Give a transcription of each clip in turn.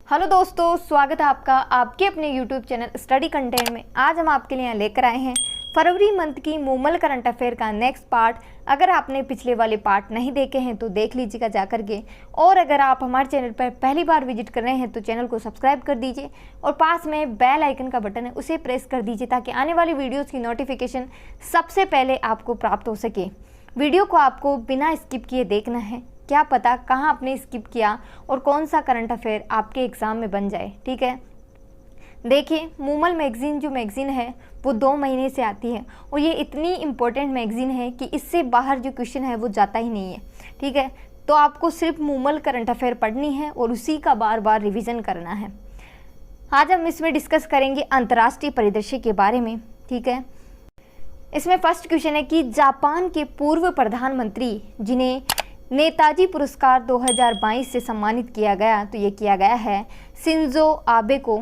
Hello दोस्तों, स्वागत है आपका आपके अपने यूट्यूब चैनल स्टडी कंटेंट में। आज हम आपके लिए यहाँ लेकर आए हैं फरवरी मंथ की मूमल करंट अफेयर का नेक्स्ट पार्ट। अगर आपने पिछले वाले पार्ट नहीं देखे हैं तो देख लीजिएगा जा करके, और अगर आप हमारे चैनल पर पहली बार विजिट कर रहे हैं तो चैनल को सब्सक्राइब कर दीजिए और पास में बेल आइकन का बटन है उसे प्रेस कर दीजिए ताकि आने वाली वीडियोज़ की नोटिफिकेशन सबसे पहले आपको प्राप्त हो सके। वीडियो को आपको बिना स्किप किए देखना है, क्या पता कहाँ आपने स्किप किया और कौन सा करंट अफेयर आपके एग्ज़ाम में बन जाए। ठीक है, देखिए मूमल मैगज़ीन जो मैगज़ीन है वो 2 महीने से आती है और ये इतनी इम्पोर्टेंट मैगज़ीन है कि इससे बाहर जो क्वेश्चन है वो जाता ही नहीं है। ठीक है, तो आपको सिर्फ मूमल करंट अफेयर पढ़नी है और उसी का बार बार रिवीजन करना है। आज हम इसमें डिस्कस करेंगे अंतर्राष्ट्रीय परिदृश्य के बारे में। ठीक है, इसमें फर्स्ट क्वेश्चन है कि जापान के पूर्व प्रधानमंत्री जिन्हें नेताजी पुरस्कार 2022 से सम्मानित किया गया, तो ये किया गया है शिंजो आबे को।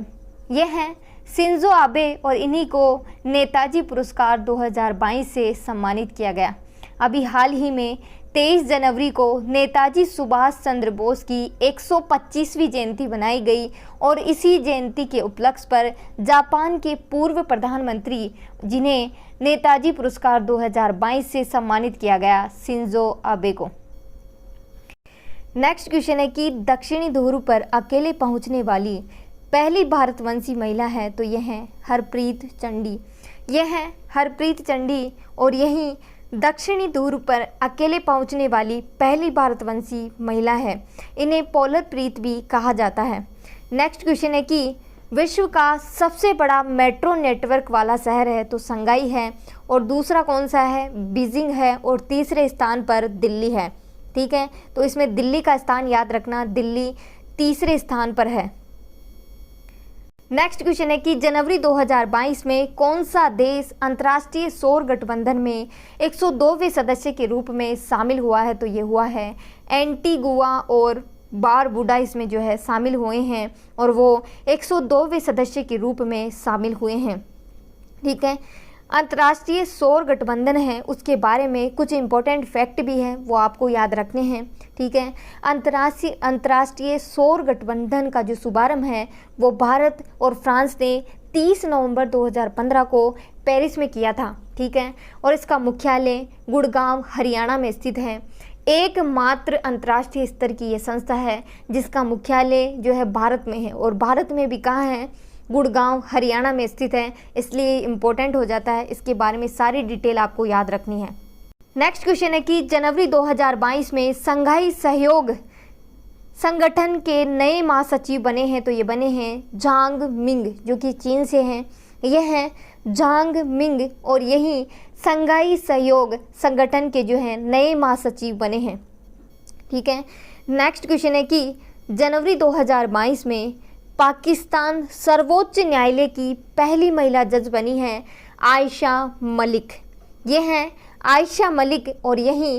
ये हैं शिंजो आबे और इन्हीं को नेताजी पुरस्कार 2022 से सम्मानित किया गया। अभी हाल ही में 23 जनवरी को नेताजी सुभाष चंद्र बोस की 125वीं जयंती बनाई गई और इसी जयंती के उपलक्ष्य पर जापान के पूर्व प्रधानमंत्री जिन्हें नेताजी पुरस्कार 2022 से सम्मानित किया गया शिंजो आबे को। नेक्स्ट क्वेश्चन है कि दक्षिणी ध्रुव पर अकेले पहुंचने वाली पहली भारतवंशी महिला है, तो यह है हरप्रीत चंडी। यह है हरप्रीत चंडी और यही दक्षिणी ध्रुव पर अकेले पहुंचने वाली पहली भारतवंशी महिला है। इन्हें पोलर प्रीत भी कहा जाता है। नेक्स्ट क्वेश्चन है कि विश्व का सबसे बड़ा मेट्रो नेटवर्क वाला शहर है, तो संघाई है, और दूसरा कौन सा है, बीजिंग है, और तीसरे स्थान पर दिल्ली है। ठीक है, तो इसमें दिल्ली का स्थान याद रखना, दिल्ली तीसरे स्थान पर है। नेक्स्ट क्वेश्चन है कि जनवरी 2022 में कौन सा देश अंतर्राष्ट्रीय सौर गठबंधन में 102वें सदस्य के रूप में शामिल हुआ है, तो ये हुआ है एंटीगुआ और बारबुडा इसमें जो है शामिल हुए हैं और वो 102वें सदस्य के रूप में शामिल हुए हैं। ठीक है, अंतर्राष्ट्रीय सौर गठबंधन है उसके बारे में कुछ इंपॉर्टेंट फैक्ट भी हैं, वो आपको याद रखने हैं। ठीक है, अंतर्राष्ट्रीय सौर गठबंधन का जो शुभारंभ है वो भारत और फ्रांस ने 30 नवंबर 2015 को पेरिस में किया था। ठीक है, और इसका मुख्यालय गुड़गांव हरियाणा में स्थित है। एकमात्र अंतर्राष्ट्रीय स्तर की ये संस्था है जिसका मुख्यालय जो है भारत में है, और भारत में भी कहाँ है, गुड़गांव हरियाणा में स्थित है, इसलिए इम्पोर्टेंट हो जाता है। इसके बारे में सारी डिटेल आपको याद रखनी है। नेक्स्ट क्वेश्चन है कि जनवरी 2022 में संघाई सहयोग संगठन के नए महासचिव बने हैं, तो ये बने हैं झांग मिंग जो कि चीन से हैं। यह हैं झांग मिंग और यही संघाई सहयोग संगठन के जो हैं नए महासचिव बने हैं। ठीक है, नेक्स्ट क्वेश्चन है कि जनवरी 2022 में पाकिस्तान सर्वोच्च न्यायालय की पहली महिला जज बनी है आयशा मलिक। ये हैं आयशा मलिक और यही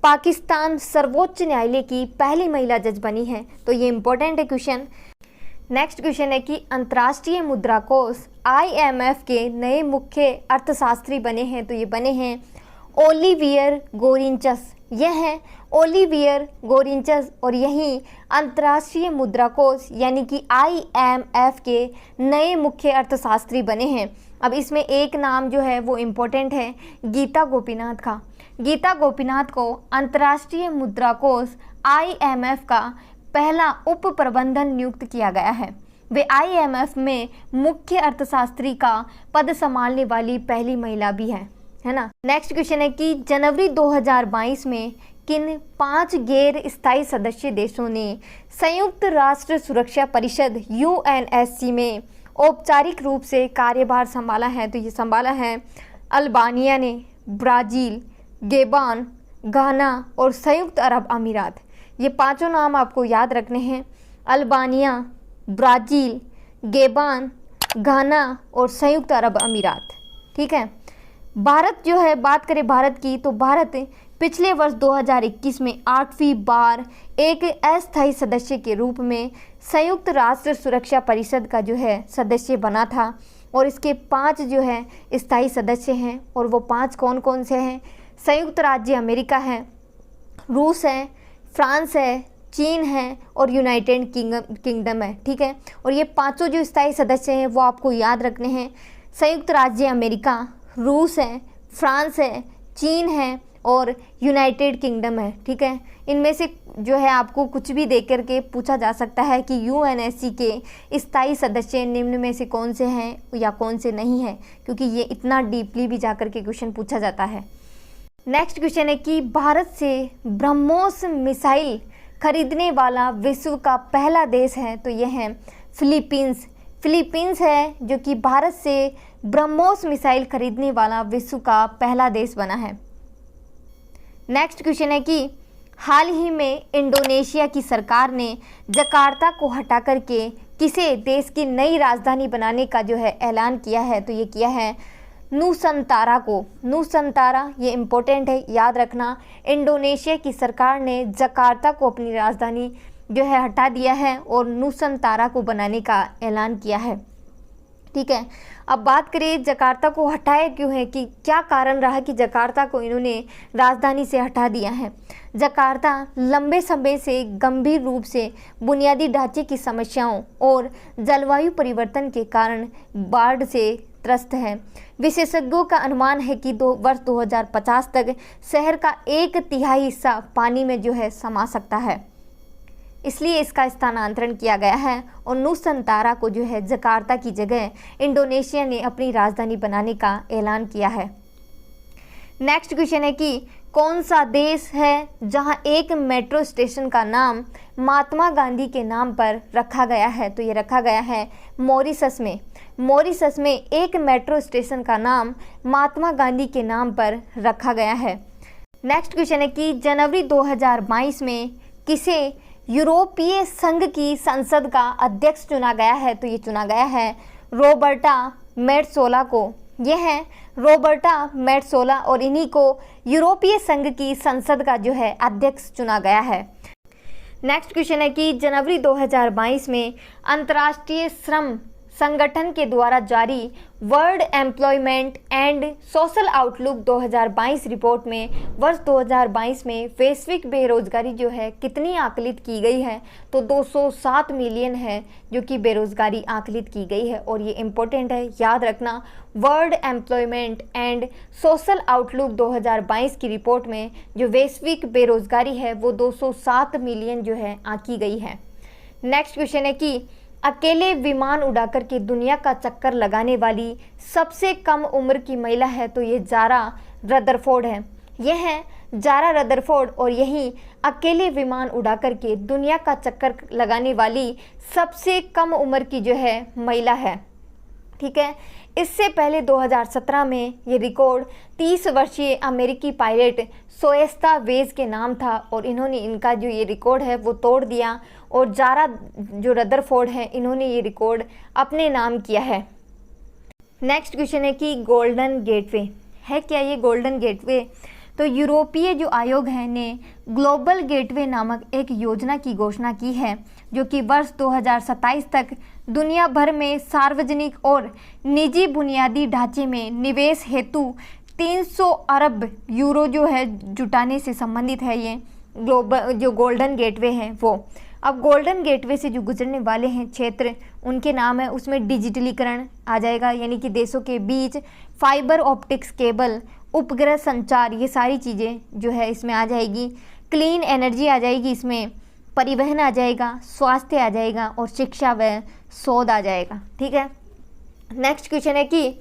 पाकिस्तान सर्वोच्च न्यायालय की पहली महिला जज बनी है, तो ये इम्पोर्टेंट है क्वेश्चन। नेक्स्ट क्वेश्चन है कि अंतर्राष्ट्रीय मुद्रा कोष IMF के नए मुख्य अर्थशास्त्री बने हैं, तो ये बने हैं ओलिवियर गोरिंचस। यह है ओलिवियर गोरिंचस और यही अंतर्राष्ट्रीय मुद्रा कोष यानी कि IMF के नए मुख्य अर्थशास्त्री बने हैं। अब इसमें एक नाम जो है वो इम्पोर्टेंट है, गीता गोपीनाथ का। गीता गोपीनाथ को अंतर्राष्ट्रीय मुद्रा कोष IMF का पहला उप प्रबंधन नियुक्त किया गया है। वे IMF में मुख्य अर्थशास्त्री का पद संभालने वाली पहली महिला भी है ना। नेक्स्ट क्वेश्चन है कि जनवरी 2022 में किन 5 गैर स्थायी सदस्य देशों ने संयुक्त राष्ट्र सुरक्षा परिषद UNSC में औपचारिक रूप से कार्यभार संभाला है, तो ये संभाला है अल्बानिया ने, ब्राज़ील, गेबान, घाना और संयुक्त अरब अमीरात। ये पांचों नाम आपको याद रखने हैं, अल्बानिया, ब्राज़ील, गेबान, घाना और संयुक्त अरब अमीरात। ठीक है, भारत जो है, बात करें भारत की, तो भारत पिछले वर्ष 2021 में 8वीं बार एक अस्थायी सदस्य के रूप में संयुक्त राष्ट्र सुरक्षा परिषद का जो है सदस्य बना था और इसके 5 जो है स्थायी सदस्य हैं, और वो 5 कौन कौन से हैं, संयुक्त राज्य अमेरिका है, रूस है, फ्रांस है, चीन है और यूनाइटेड किंगडम है। ठीक है, और ये पांचों जो स्थायी सदस्य हैं वो आपको याद रखने हैं। संयुक्त राज्य अमेरिका, रूस है, फ्रांस है, चीन है और यूनाइटेड किंगडम है। ठीक है, इनमें से जो है आपको कुछ भी देख करके पूछा जा सकता है कि यूएनएससी के स्थायी सदस्य निम्न में से कौन से हैं या कौन से नहीं हैं, क्योंकि ये इतना डीपली भी जाकर के क्वेश्चन पूछा जाता है। नेक्स्ट क्वेश्चन है कि भारत से ब्रह्मोस मिसाइल खरीदने वाला विश्व का पहला देश है, तो यह है फिलीपींस। फिलीपींस है जो कि भारत से ब्रह्मोस मिसाइल खरीदने वाला विश्व का पहला देश बना है। नेक्स्ट क्वेश्चन है कि हाल ही में इंडोनेशिया की सरकार ने जकार्ता को हटा करके किसे देश की नई राजधानी बनाने का जो है ऐलान किया है, तो ये किया है नुसंतारा को। नुसंतारा ये इम्पोर्टेंट है, याद रखना। इंडोनेशिया की सरकार ने जकार्ता को अपनी राजधानी जो है हटा दिया है और नुसंतारा को बनाने का ऐलान किया है। ठीक है, अब बात करें जकार्ता को हटाया क्यों है, कि क्या कारण रहा कि जकार्ता को इन्होंने राजधानी से हटा दिया है। जकार्ता लंबे समय से गंभीर रूप से बुनियादी ढांचे की समस्याओं और जलवायु परिवर्तन के कारण बाढ़ से त्रस्त है। विशेषज्ञों का अनुमान है कि वर्ष 2050 तक शहर का 1/3 हिस्सा पानी में जो है समा सकता है, इसलिए इसका स्थानांतरण किया गया है और नुसंतारा को जो है जकार्ता की जगह इंडोनेशिया ने अपनी राजधानी बनाने का ऐलान किया है। नेक्स्ट क्वेश्चन है कि कौन सा देश है जहां एक मेट्रो स्टेशन का नाम महात्मा गांधी के नाम पर रखा गया है, तो ये रखा गया है मॉरिशस में। मॉरिशस में एक मेट्रो स्टेशन का नाम महात्मा गांधी के नाम पर रखा गया है। नेक्स्ट क्वेश्चन है कि जनवरी 2022 में किसे यूरोपीय संघ की संसद का अध्यक्ष चुना गया है, तो ये चुना गया है रॉबर्टा मेट्सोला को। यह है रॉबर्टा मेट्सोला और इन्हीं को यूरोपीय संघ की संसद का जो है अध्यक्ष चुना गया है। नेक्स्ट क्वेश्चन है कि जनवरी 2022 में अंतर्राष्ट्रीय श्रम संगठन के द्वारा जारी world employment and social outlook 2022 report में वर्ष 2022 में वैश्विक बेरोजगारी जो है कितनी आकलित की गई है, तो 207 मिलियन है जो कि बेरोजगारी आकलित की गई है। और ये इम्पोर्टेंट है, याद रखना। World employment and social outlook 2022 की रिपोर्ट में जो वैश्विक बेरोजगारी है वो 207 मिलियन जो है आंकी गई है। नेक्स्ट क्वेश्चन है कि अकेले विमान उड़ाकर के दुनिया का चक्कर लगाने वाली सबसे कम उम्र की महिला है, तो ये जारा रदरफोर्ड है। यह है जारा रदरफोर्ड और यही अकेले विमान उड़ाकर के दुनिया का चक्कर लगाने वाली सबसे कम उम्र की जो है महिला है। ठीक है, इससे पहले 2017 में ये रिकॉर्ड 30 वर्षीय अमेरिकी पायलट सोएस्ता वेज के नाम था और इन्होंने इनका जो ये रिकॉर्ड है वो तोड़ दिया और जारा जो रदरफोर्ड है इन्होंने ये रिकॉर्ड अपने नाम किया है। नेक्स्ट क्वेश्चन है कि गोल्डन गेटवे है क्या ये गोल्डन गेटवे? तो यूरोपीय जो आयोग है ने ग्लोबल गेटवे नामक एक योजना की घोषणा की है जो कि वर्ष 2027 तक दुनिया भर में सार्वजनिक और निजी बुनियादी ढांचे में निवेश हेतु 300 अरब यूरो जो है जुटाने से संबंधित है। ये ग्लोबल जो गोल्डन गेटवे है वो अब गोल्डन गेटवे से जो गुजरने वाले हैं क्षेत्र उनके नाम है, उसमें डिजिटलीकरण आ जाएगा, यानी कि देशों के बीच फाइबर ऑप्टिक्स केबल, उपग्रह संचार, ये सारी चीज़ें जो है इसमें आ जाएगी। क्लीन एनर्जी आ जाएगी, इसमें परिवहन आ जाएगा, स्वास्थ्य आ जाएगा और शिक्षा व शोध आ जाएगा। ठीक है, नेक्स्ट क्वेश्चन है कि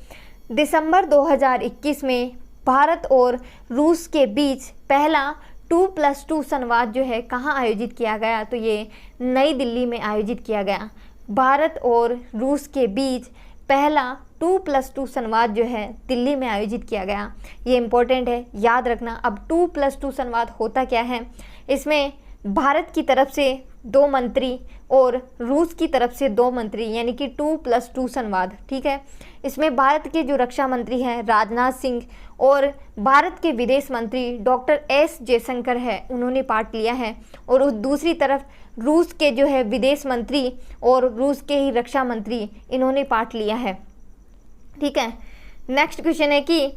दिसंबर 2021 में भारत और रूस के बीच पहला 2+2 संवाद जो है कहाँ आयोजित किया गया? तो ये नई दिल्ली में आयोजित किया गया। भारत और रूस के बीच पहला 2+2 संवाद जो है दिल्ली में आयोजित किया गया। ये इम्पोर्टेंट है, याद रखना। अब 2+2 संवाद होता क्या है? इसमें भारत की तरफ से 2 मंत्री और रूस की तरफ से 2 मंत्री, यानी कि 2+2 संवाद। ठीक है, इसमें भारत के जो रक्षा मंत्री हैं राजनाथ सिंह और भारत के विदेश मंत्री डॉक्टर एस जयशंकर है, उन्होंने पार्ट लिया है। और उस दूसरी तरफ रूस के जो है विदेश मंत्री और रूस के ही रक्षा मंत्री इन्होंने पार्ट लिया है। ठीक है, नेक्स्ट क्वेश्चन है कि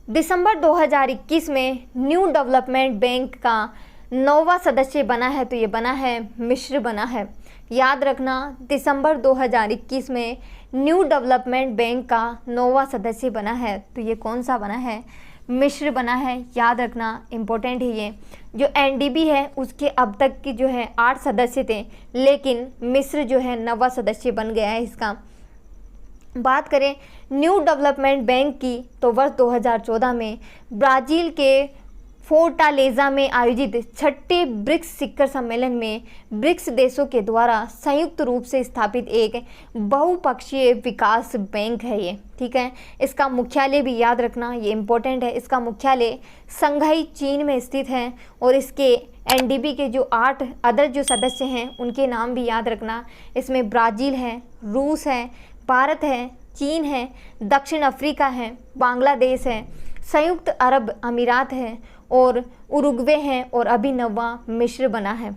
दिसंबर 2021 में न्यू डेवलपमेंट बैंक का 9वां सदस्य बना है तो ये बना है मिस्र बना है। याद रखना दिसंबर 2021 में न्यू डेवलपमेंट बैंक का 9वां सदस्य बना है तो ये कौन सा बना है, मिस्र बना है। याद रखना इम्पोर्टेंट है ये। जो एनडीबी है उसके अब तक की जो है 8 सदस्य थे, लेकिन मिस्र जो है 9वां सदस्य बन गया है इसका। बात करें न्यू डेवलपमेंट बैंक की तो वर्ष 2014 में ब्राज़ील के फोर्टालेजा में आयोजित 6ठे ब्रिक्स शिखर सम्मेलन में ब्रिक्स देशों के द्वारा संयुक्त रूप से स्थापित एक बहुपक्षीय विकास बैंक है ये, ठीक है। इसका मुख्यालय भी याद रखना, ये इम्पोर्टेंट है। इसका मुख्यालय शंघाई चीन में स्थित है और इसके एनडीबी के जो 8 अदर जो सदस्य हैं उनके नाम भी याद रखना। इसमें ब्राज़ील है, रूस है, भारत है, चीन है, दक्षिण अफ्रीका है, बांग्लादेश है, संयुक्त अरब अमीरात है और उरुग्वे है और अभी 9वां मिस्र बना है।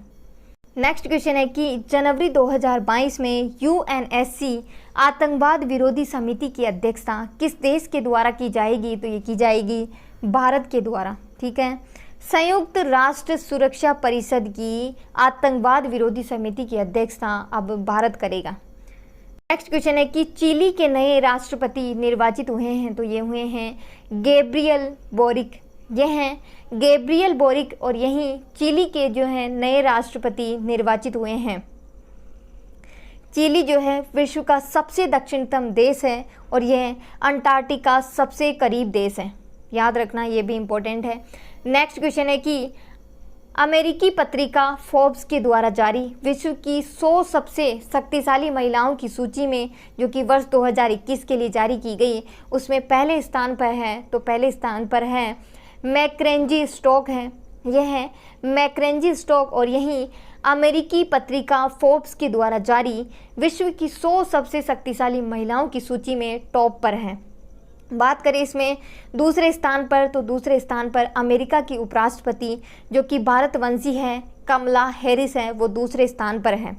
नेक्स्ट क्वेश्चन है कि जनवरी 2022 में यूएनएससी आतंकवाद विरोधी समिति की अध्यक्षता किस देश के द्वारा की जाएगी, तो ये की जाएगी भारत के द्वारा, ठीक है। संयुक्त राष्ट्र सुरक्षा परिषद की आतंकवाद विरोधी समिति की अध्यक्षता अब भारत करेगा। नेक्स्ट क्वेश्चन है कि चिली के नए राष्ट्रपति निर्वाचित हुए हैं तो ये हुए हैं गैब्रियल बोरिक। ये हैं गैब्रियल बोरिक और यही चिली के जो हैं नए राष्ट्रपति निर्वाचित हुए हैं। चिली जो है विश्व का सबसे दक्षिणतम देश है और यह अंटार्कटिका सबसे करीब देश है। याद रखना ये भी इम्पोर्टेंट है। नेक्स्ट क्वेश्चन है कि अमेरिकी पत्रिका फोर्ब्स के द्वारा जारी विश्व की 100 सबसे शक्तिशाली महिलाओं की सूची में जो कि वर्ष 2021 के लिए जारी की गई, उसमें पहले स्थान पर है तो पहले स्थान पर है मैकेंजी स्टोक है। यह है मैकेंजी स्टोक और यही अमेरिकी पत्रिका फोर्ब्स के द्वारा जारी विश्व की 100 सबसे शक्तिशाली महिलाओं की सूची में टॉप पर है। बात करें इसमें दूसरे स्थान पर तो दूसरे स्थान पर अमेरिका की उपराष्ट्रपति जो कि भारतवंशी है कमला हैरिस है, वो दूसरे स्थान पर है।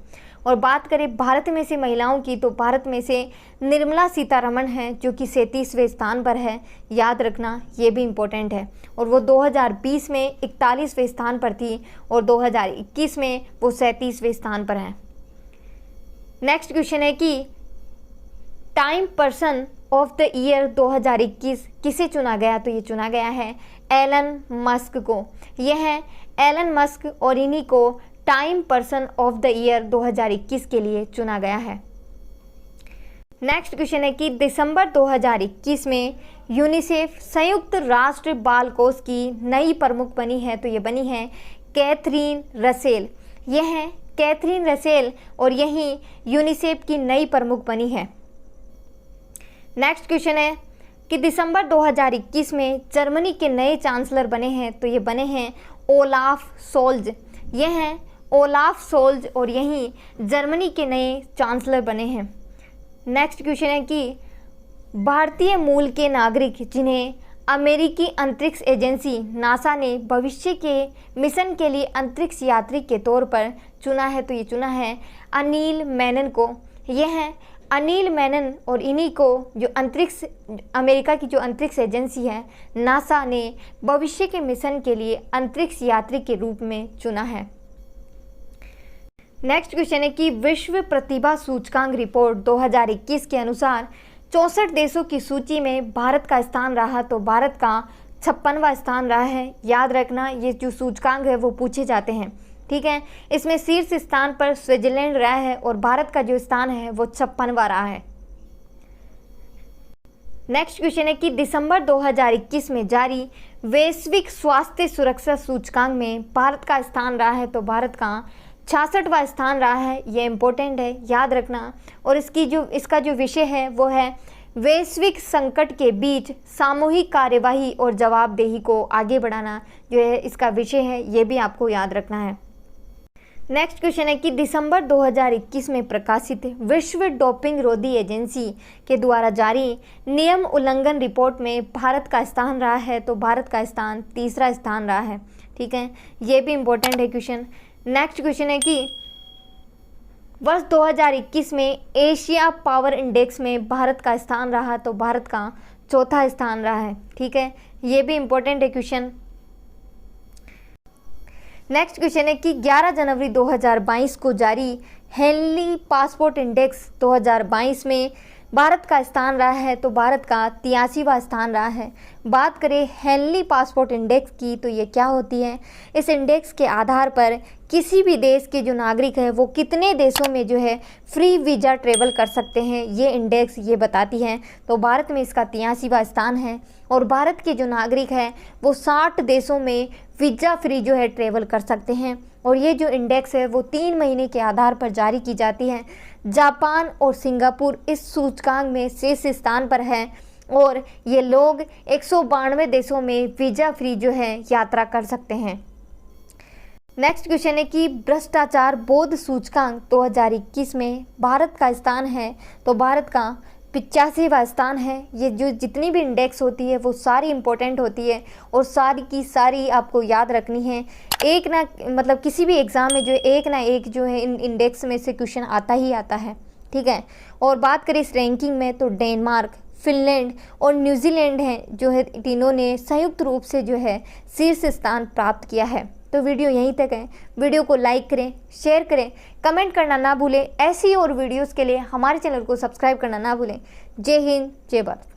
और बात करें भारत में से महिलाओं की तो भारत में से निर्मला सीतारमण है जो कि 37वें स्थान पर है। याद रखना ये भी इम्पोर्टेंट है। और वो 2020 में 41वें स्थान पर थी और 2021 में वो 37वें स्थान पर है। नेक्स्ट क्वेश्चन है कि time person of the year 2021 किसे चुना गया, तो ये चुना गया है एलन मस्क को। यह है एलन मस्क और इन्हीं को time person of the year 2021 के लिए चुना गया है। नेक्स्ट क्वेश्चन है कि दिसंबर 2021 में यूनिसेफ संयुक्त राष्ट्र बाल कोष की नई प्रमुख बनी है तो ये बनी है कैथरीन रसेल। यह है कैथरीन रसेल और यही यूनिसेफ की नई प्रमुख बनी है। नेक्स्ट क्वेश्चन है कि दिसंबर 2021 में जर्मनी के नए चांसलर बने हैं तो ये बने हैं ओलाफ सोल्ज। ये हैं ओलाफ सोल्ज और यही जर्मनी के नए चांसलर बने हैं। नेक्स्ट क्वेश्चन है कि भारतीय मूल के नागरिक जिन्हें अमेरिकी अंतरिक्ष एजेंसी नासा ने भविष्य के मिशन के लिए अंतरिक्ष यात्री के तौर पर चुना है तो ये चुना है अनिल मेनन को। यह है अनिल मेनन और इन्हीं को जो अंतरिक्ष अमेरिका की जो अंतरिक्ष एजेंसी है नासा ने भविष्य के मिशन के लिए अंतरिक्ष यात्री के रूप में चुना है। नेक्स्ट क्वेश्चन है कि विश्व प्रतिभा सूचकांक रिपोर्ट 2021 के अनुसार 64 देशों की सूची में भारत का स्थान रहा तो भारत का 56वां स्थान रहा है। याद रखना ये जो सूचकांक है वो पूछे जाते हैं, ठीक है। इसमें शीर्ष स्थान पर स्विट्जरलैंड रहा है और भारत का जो स्थान है वो 56वां रहा है। नेक्स्ट क्वेश्चन है कि दिसंबर 2021 में जारी वैश्विक स्वास्थ्य सुरक्षा सूचकांक में भारत का स्थान रहा है तो भारत का 66वां स्थान रहा है। ये इम्पोर्टेंट है, याद रखना। और इसका जो विषय है वो है वैश्विक संकट के बीच सामूहिक कार्यवाही और जवाबदेही को आगे बढ़ाना जो है इसका विषय है, ये भी आपको याद रखना है। नेक्स्ट क्वेश्चन है कि दिसंबर 2021 में प्रकाशित विश्व डोपिंग रोधी एजेंसी के द्वारा जारी नियम उल्लंघन रिपोर्ट में भारत का स्थान रहा है तो भारत का स्थान 3रा स्थान रहा है, ठीक है। ये भी इम्पोर्टेंट है क्वेश्चन। नेक्स्ट क्वेश्चन है कि वर्ष 2021 में एशिया पावर इंडेक्स में भारत का स्थान रहा तो भारत का 4था स्थान रहा है, ठीक है। ये भी इम्पोर्टेंट है क्वेश्चन। नेक्स्ट क्वेश्चन है कि 11 जनवरी 2022 को जारी हेनली पासपोर्ट इंडेक्स 2022 में भारत का स्थान रहा है, तो भारत का 83वां स्थान रहा है। बात करें हेनली पासपोर्ट इंडेक्स की तो ये क्या होती है। इस इंडेक्स के आधार पर किसी भी देश के जो नागरिक हैं वो कितने देशों में जो है फ्री वीज़ा ट्रेवल कर सकते हैं, ये इंडेक्स ये बताती है। तो भारत में इसका 83वां स्थान है और भारत के जो नागरिक हैं वो 60 देशों में वीज़ा फ्री जो है ट्रेवल कर सकते हैं। और ये जो इंडेक्स है वो 3 महीने के आधार पर जारी की जाती है। जापान और सिंगापुर इस सूचकांक में शीर्ष स्थान पर है और ये लोग 192 देशों में वीज़ा फ्री जो है यात्रा कर सकते हैं। नेक्स्ट क्वेश्चन है कि भ्रष्टाचार बोध सूचकांक 2021 में भारत का स्थान है, तो भारत का 85वां स्थान है। ये जो जितनी भी इंडेक्स होती है वो सारी इंपॉर्टेंट होती है और सारी की सारी आपको याद रखनी है। एक ना मतलब किसी भी एग्ज़ाम में जो एक ना एक जो है इन इंडेक्स में से क्वेश्चन आता ही आता है, ठीक है। और बात करें इस रैंकिंग में तो डेनमार्क, फिनलैंड और न्यूजीलैंड हैं जो है तीनों ने संयुक्त रूप से जो है शीर्ष स्थान प्राप्त किया है। तो वीडियो यहीं तक है। वीडियो को लाइक करें, शेयर करें, कमेंट करना ना भूलें। ऐसी और वीडियोस के लिए हमारे चैनल को सब्सक्राइब करना ना भूलें। जय हिंद, जय भारत।